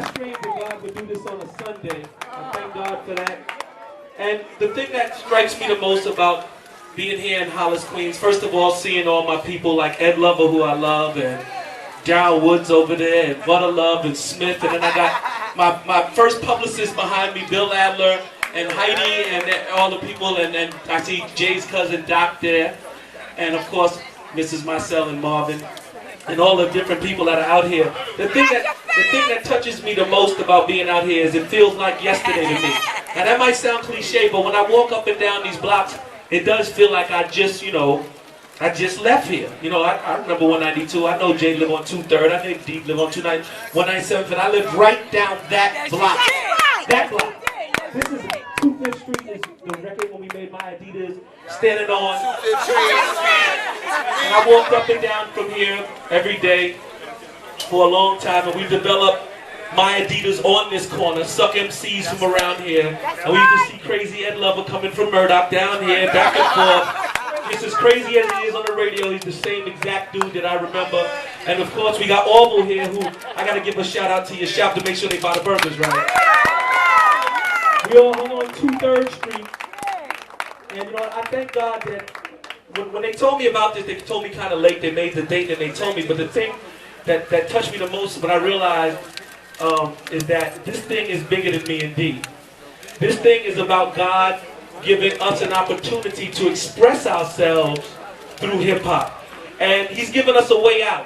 not strange that God would do this on a Sunday. I thank God for that. And the thing that strikes me the most about being here in Hollis, Queens, first of all, seeing all my people like Ed Lover, who I love, and Darryl Woods over there, and Butter Love, and Smith, and then I got my first publicist behind me, Bill Adler, and Heidi, and all the people, and I see Jay's cousin Doc there, and of course, Mrs. Marcel and Marvin, and all the different people that are out here. The thing that touches me the most about being out here is it feels like yesterday to me. Now that might sound cliche, but when I walk up and down these blocks, it does feel like I just left here. You know, I remember 192. I know Jay lived on 2/3. I think Deep lived on 197. But I lived right down that block. That block. This is 25th Street is the record when we made my Adidas standing on. And I walked up and down from here every day for a long time, and we developed my Adidas on this corner, Suck MCs from around here. And we used to see Crazy Ed Lover coming from Murdoch down here, back and forth. Just as crazy as he is on the radio, he's the same exact dude that I remember. And of course, we got Orville here, who I got to give a shout out to your shop to make sure they buy the burgers right. We all hung on 2/3 Street. And you know, I thank God that when they told me about this, they told me kind of late. They made the date and they told me. But the thing that touched me the most when I realized is that this thing is bigger than me indeed. This thing is about God giving us an opportunity to express ourselves through hip-hop. And he's given us a way out.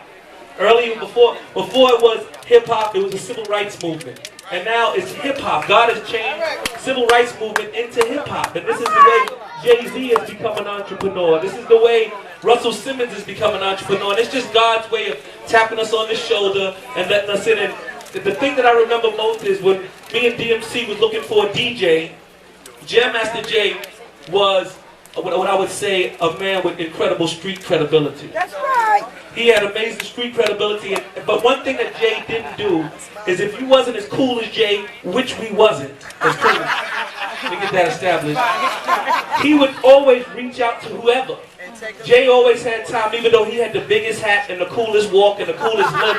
Earlier, before it was hip-hop, it was a civil rights movement. And now it's hip-hop. God has changed civil rights movement into hip-hop. And this is the way Jay-Z has become an entrepreneur. This is the way Russell Simmons has become an entrepreneur. And it's just God's way of tapping us on the shoulder and letting us in. And the thing that I remember most is when me and DMC was looking for a DJ, Jam Master Jay was what I would say a man with incredible street credibility. That's right. He had amazing street credibility, but one thing that Jay didn't do is if you wasn't as cool as Jay, which we wasn't as cool, let me get that established, he would always reach out to whoever. Jay always had time, even though he had the biggest hat and the coolest walk and the coolest look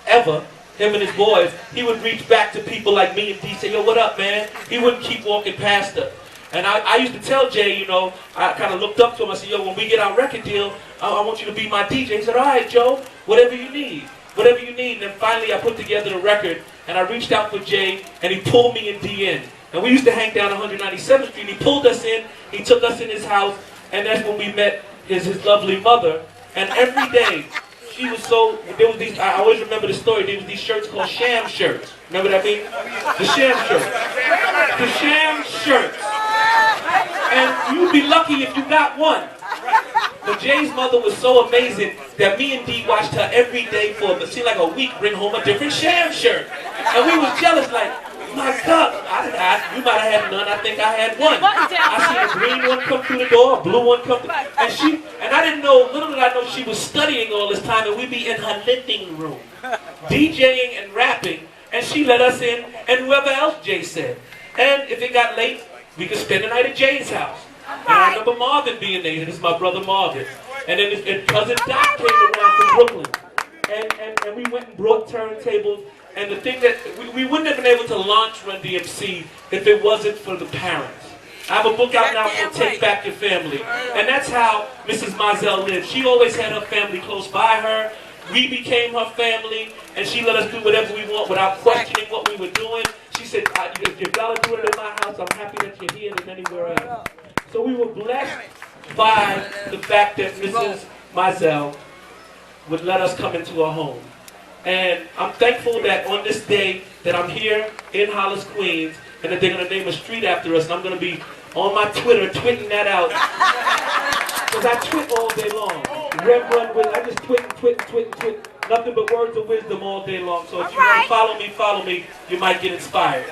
ever, him and his boys, he would reach back to people like me and D, say, yo, what up, man? He wouldn't keep walking past us. And I used to tell Jay, you know, I kind of looked up to him. I said, yo, when we get our record deal, I want you to be my DJ. He said, all right, Joe, whatever you need. Whatever you need. And then finally I put together the record, and I reached out for Jay, and he pulled me and D in. And we used to hang down 197th Street. He pulled us in. He took us in his house, and that's when we met his lovely mother. And every day, she was so, there was these, I always remember the story, there was these shirts called sham shirts. Remember that thing? The sham shirts. The sham shirts. And you'd be lucky if you got one. But Jay's mother was so amazing that me and Dee watched her every day for it seemed like a week bring home a different sham shirt. And we was jealous like, my God, you might have had none, I think I had one. I seen a green one come through the door, a blue one come through, and I didn't know, little did I know she was studying all this time, and we'd be in her living room, DJing and rapping, and she let us in, and whoever else Jay said. And if it got late, we could spend the night at Jay's house. And I remember Marvin being there, this is my brother Marvin. And then his cousin Doc came around from Brooklyn. And we went and brought turntables. And the thing that, we wouldn't have been able to launch Run DMC if it wasn't for the parents. I have a book out now called Take Back Your Family. And that's how Mrs. Mazel lived. She always had her family close by her. We became her family. And she let us do whatever we want without questioning what we were doing. She said, if y'all are doing it in my house, I'm happy that you're here than anywhere else. So we were blessed by the fact that Mrs. Mazel would let us come into her home. And I'm thankful that on this day that I'm here in Hollis, Queens, and that they're going to name a street after us, and I'm going to be on my Twitter twitting that out. Because I twit all day long. I just twit. Nothing but words of wisdom all day long. So if you want to follow me, you might get inspired.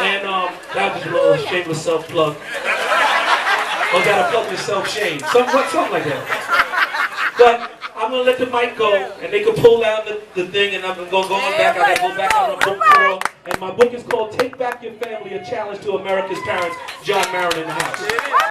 And that was just a little shameless self-plug. Or got to plug with self-shame. Something like that. But I'm going to let the mic go, and they can pull down the thing, and I'm going to go back. I got to go back on a book tour. And my book is called Take Back Your Family, A Challenge to America's Parents. John Marin in the house.